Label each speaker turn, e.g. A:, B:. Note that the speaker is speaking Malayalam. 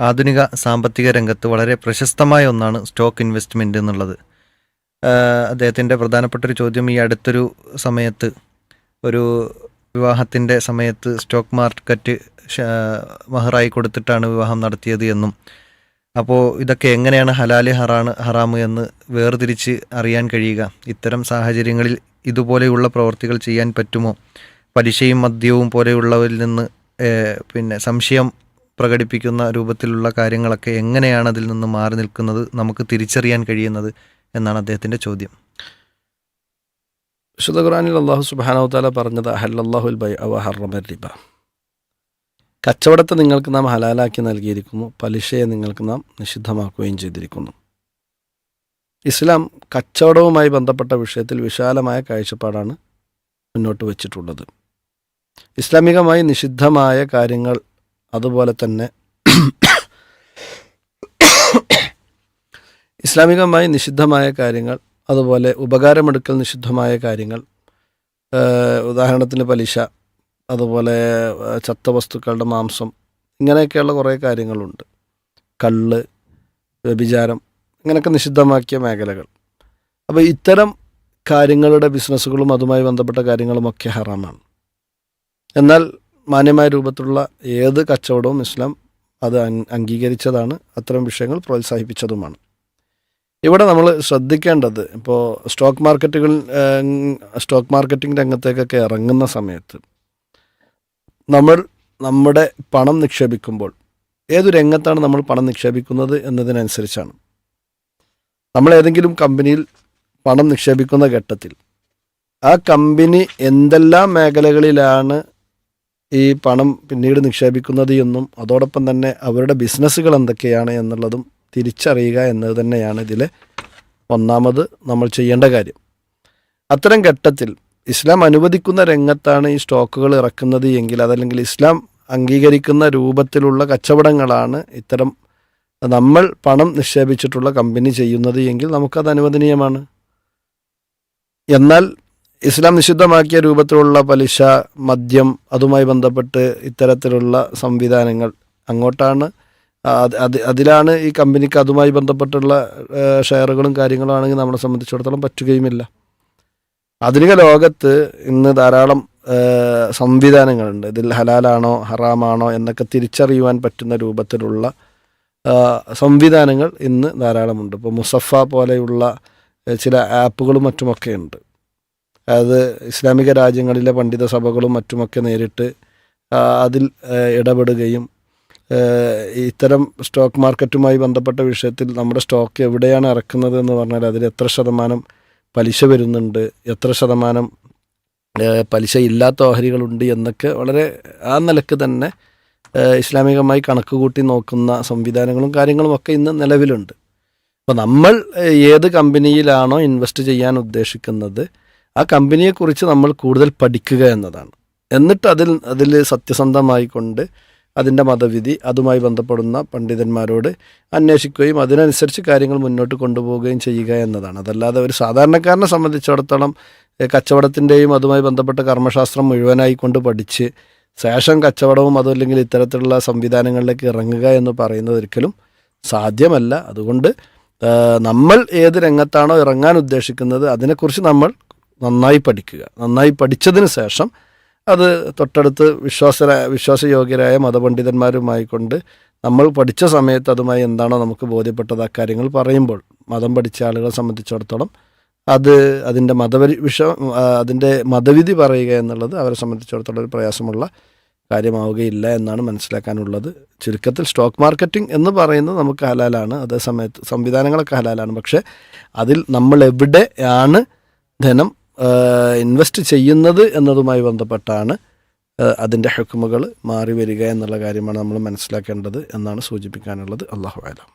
A: ആധുനിക സാമ്പത്തിക രംഗത്ത് വളരെ പ്രശസ്തമായ ഒന്നാണ് സ്റ്റോക്ക് ഇൻവെസ്റ്റ്മെൻ്റ് എന്നുള്ളത്. അദ്ദേഹത്തിൻ്റെ പ്രധാനപ്പെട്ട ഒരു ചോദ്യം, ഈ അടുത്തൊരു സമയത്ത് ഒരു വിവാഹത്തിൻ്റെ സമയത്ത് സ്റ്റോക്ക് മാർക്കറ്റ് മഹറായി കൊടുത്തിട്ടാണ് വിവാഹം നടത്തിയത് എന്നും, അപ്പോൾ ഇതൊക്കെ എങ്ങനെയാണ് ഹലാല് ഹറാമ് എന്ന് വേർതിരിച്ച് അറിയാൻ കഴിയുക? ഇത്തരം സാഹചര്യങ്ങളിൽ ഇതുപോലെയുള്ള പ്രവർത്തികൾ ചെയ്യാൻ പറ്റുമോ? പലിശയും മദ്യവും പോലെയുള്ളവരിൽ നിന്ന് സംശയം പ്രകടിപ്പിക്കുന്ന രൂപത്തിലുള്ള കാര്യങ്ങളൊക്കെ എങ്ങനെയാണ് അതിൽ നിന്ന് മാറി നിൽക്കുന്നത്, നമുക്ക് തിരിച്ചറിയാൻ കഴിയുന്നത് എന്നാണ് അദ്ദേഹത്തിൻ്റെ ചോദ്യം.
B: വിശുദ്ധ ഖുർആനിൽ അല്ലാഹു സുബ്ഹാനഹു വ തആല പറഞ്ഞത് അഹല്ലല്ലാഹുൽ ബൈഅ വ ഹറമർ റിബ. കച്ചവടത്തെ നിങ്ങൾക്ക് നാം ഹലാലാക്കി നൽകിയിരിക്കുന്നു, പലിശയെ നിങ്ങൾക്ക് നാം നിഷിദ്ധമാക്കുകയും ചെയ്തിരിക്കുന്നു. ഇസ്ലാം കച്ചവടവുമായി ബന്ധപ്പെട്ട വിഷയത്തിൽ വിശാലമായ കാഴ്ചപ്പാടാണ് മുന്നോട്ട് വച്ചിട്ടുള്ളത്. ഇസ്ലാമികമായി നിഷിദ്ധമായ കാര്യങ്ങൾ, അതുപോലെ തന്നെ ഇസ്ലാമികമായി നിഷിദ്ധമായ കാര്യങ്ങൾ, അതുപോലെ ഉപകാരമെടുക്കൽ നിഷിദ്ധമായ കാര്യങ്ങൾ, ഉദാഹരണത്തിന് പലിശ, അതുപോലെ ചത്ത വസ്തുക്കളുടെ മാംസം, ഇങ്ങനെയൊക്കെയുള്ള കുറേ കാര്യങ്ങളുണ്ട്. കള്ള്, വ്യഭിചാരം, ഇങ്ങനെയൊക്കെ നിഷിദ്ധമാക്കിയ മേഖലകൾ. അപ്പോൾ ഇത്തരം കാര്യങ്ങളുടെ ബിസിനസ്സുകളും അതുമായി ബന്ധപ്പെട്ട കാര്യങ്ങളുമൊക്കെ ഹറാമാണ്. എന്നാൽ മാന്യമായ രൂപത്തിലുള്ള ഏത് കച്ചവടവും ഇസ്ലാം അത് അംഗീകരിച്ചതാണ്, അത്തരം വിഷയങ്ങൾ പ്രോത്സാഹിപ്പിച്ചതുമാണ്. ഇവിടെ നമ്മൾ ശ്രദ്ധിക്കേണ്ടത്, ഇപ്പോൾ സ്റ്റോക്ക് മാർക്കറ്റിംഗ് രംഗത്തേക്കൊക്കെ ഇറങ്ങുന്ന സമയത്ത് നമ്മൾ നമ്മുടെ പണം നിക്ഷേപിക്കുമ്പോൾ ഏതു രംഗത്താണ് നമ്മൾ പണം നിക്ഷേപിക്കുന്നത് എന്നതിനനുസരിച്ചാണ്. നമ്മൾ ഏതെങ്കിലും കമ്പനിയിൽ പണം നിക്ഷേപിക്കുന്ന ഘട്ടത്തിൽ ആ കമ്പനി എന്തെല്ലാം മേഖലകളിലാണ് ഈ പണം പിന്നീട് നിക്ഷേപിക്കുന്നത് എന്നും, അതോടൊപ്പം തന്നെ അവരുടെ ബിസിനസ്സുകൾ എന്തൊക്കെയാണ് എന്നുള്ളതും തിരിച്ചറിയുക എന്നത് തന്നെയാണ് ഇതിലെ ഒന്നാമത് നമ്മൾ ചെയ്യേണ്ട കാര്യം. അത്തരം ഘട്ടത്തിൽ ഇസ്ലാം അനുവദിക്കുന്ന രംഗത്താണ് ഈ സ്റ്റോക്കുകൾ ഇറക്കുന്നത് എങ്കിൽ, അതല്ലെങ്കിൽ ഇസ്ലാം അംഗീകരിക്കുന്ന രൂപത്തിലുള്ള കച്ചവടങ്ങളാണ് ഇത്തരം നമ്മൾ പണം നിക്ഷേപിച്ചിട്ടുള്ള കമ്പനി ചെയ്യുന്നത് എങ്കിൽ നമുക്കത് അനുവദനീയമാണ്. എന്നാൽ ഇസ്ലാം നിഷിദ്ധമാക്കിയ രൂപത്തിലുള്ള പലിശ, മദ്യം, അതുമായി ബന്ധപ്പെട്ട് ഇത്തരത്തിലുള്ള സംവിധാനങ്ങൾ അങ്ങോട്ടാണ്, അതിലാണ് ഈ കമ്പനിക്ക് അതുമായി ബന്ധപ്പെട്ടുള്ള ഷെയറുകളും കാര്യങ്ങളും ആണെങ്കിൽ നമ്മളെ സംബന്ധിച്ചിടത്തോളം പറ്റുകയുമില്ല. ആധുനിക ലോകത്ത് ഇന്ന് ധാരാളം സംവിധാനങ്ങളുണ്ട്. ഇതിൽ ഹലാലാണോ ഹറാമാണോ എന്നൊക്കെ തിരിച്ചറിയുവാൻ പറ്റുന്ന രൂപത്തിലുള്ള സംവിധാനങ്ങൾ ഇന്ന് ധാരാളമുണ്ട്. ഇപ്പോൾ മുസഫ പോലെയുള്ള ചില ആപ്പുകളും മറ്റുമൊക്കെ ഉണ്ട്. അത് ഇസ്ലാമിക രാജ്യങ്ങളിലെ പണ്ഡിത സഭകളും മറ്റുമൊക്കെ നേരിട്ട് അതിൽ ഇടപെടുകയും ഇത്തരം സ്റ്റോക്ക് മാർക്കറ്റുമായി ബന്ധപ്പെട്ട വിഷയത്തിൽ നമ്മുടെ സ്റ്റോക്ക് എവിടെയാണ് ഇറക്കുന്നത് എന്ന് പറഞ്ഞാൽ അതിൽ എത്ര ശതമാനം പലിശ വരുന്നുണ്ട്, എത്ര ശതമാനം പലിശ ഇല്ലാത്ത ഓഹരികളുണ്ട് എന്നൊക്കെ വളരെ ആ നിലക്ക് തന്നെ ഇസ്ലാമികമായി കണക്ക് കൂട്ടി നോക്കുന്ന സംവിധാനങ്ങളും കാര്യങ്ങളും ഒക്കെ ഇന്ന് നിലവിലുണ്ട്. അപ്പോൾ നമ്മൾ ഏത് കമ്പനിയിലാണോ ഇൻവെസ്റ്റ് ചെയ്യാൻ ഉദ്ദേശിക്കുന്നത് ആ കമ്പനിയെക്കുറിച്ച് നമ്മൾ കൂടുതൽ പഠിക്കുക എന്നതാണ്. എന്നിട്ട് അതിൽ സത്യസന്ധമായി കൊണ്ട് അതിൻ്റെ മതവിധി, അതുമായി ബന്ധപ്പെടുന്ന പണ്ഡിതന്മാരോട് അന്വേഷിക്കുകയും അതിനനുസരിച്ച് കാര്യങ്ങൾ മുന്നോട്ട് കൊണ്ടുപോവുകയും ചെയ്യുക എന്നതാണ്. അതല്ലാതെ ഒരു സാധാരണക്കാരനെ സംബന്ധിച്ചിടത്തോളം കച്ചവടത്തിൻ്റെയും അതുമായി ബന്ധപ്പെട്ട കർമ്മശാസ്ത്രം മുഴുവനായി കൊണ്ട് പഠിച്ച് ശേഷം കച്ചവടവും അതല്ലെങ്കിൽ ഇത്തരത്തിലുള്ള സംവിധാനങ്ങളിലേക്ക് ഇറങ്ങുക എന്ന് പറയുന്നത് ഒരിക്കലും സാധ്യമല്ല. അതുകൊണ്ട് നമ്മൾ ഏത് രംഗത്താണോ ഇറങ്ങാൻ ഉദ്ദേശിക്കുന്നത് അതിനെക്കുറിച്ച് നമ്മൾ നന്നായി പഠിക്കുക. നന്നായി പഠിച്ചതിന് ശേഷം അത് തൊട്ടടുത്ത് വിശ്വാസയോഗ്യരായ മതപണ്ഡിതന്മാരുമായി കൊണ്ട് നമ്മൾ പഠിച്ച സമയത്ത് അതുമായി എന്താണോ നമുക്ക് ബോധ്യപ്പെട്ടത് ആ കാര്യങ്ങൾ പറയുമ്പോൾ മതം പഠിച്ച ആളുകളെ സംബന്ധിച്ചിടത്തോളം അതിൻ്റെ അതിൻ്റെ മതവിധി പറയുക എന്നുള്ളത് അവരെ സംബന്ധിച്ചിടത്തോളം ഒരു പ്രയാസമുള്ള കാര്യമാവുകയില്ല എന്നാണ് മനസ്സിലാക്കാനുള്ളത്. ചുരുക്കത്തിൽ സ്റ്റോക്ക് മാർക്കറ്റിംഗ് എന്ന് പറയുന്നത് നമുക്ക് ഹലാലാണ്, അതേ സമയത്ത് സംവിധാനങ്ങളൊക്കെ ഹലാലാണ്. പക്ഷേ അതിൽ നമ്മൾ എവിടെയാണ് ധനം ഇൻവെസ്റ്റ് ചെയ്യുന്നത് എന്നതുമായി ബന്ധപ്പെട്ടാണ് അതിൻ്റെ ഹുക്മുകൾ മാറി വരിക എന്നുള്ള കാര്യമാണ് നമ്മൾ മനസ്സിലാക്കേണ്ടത് എന്നാണ് സൂചിപ്പിക്കാനുള്ളത്. അല്ലാഹു അഅലം.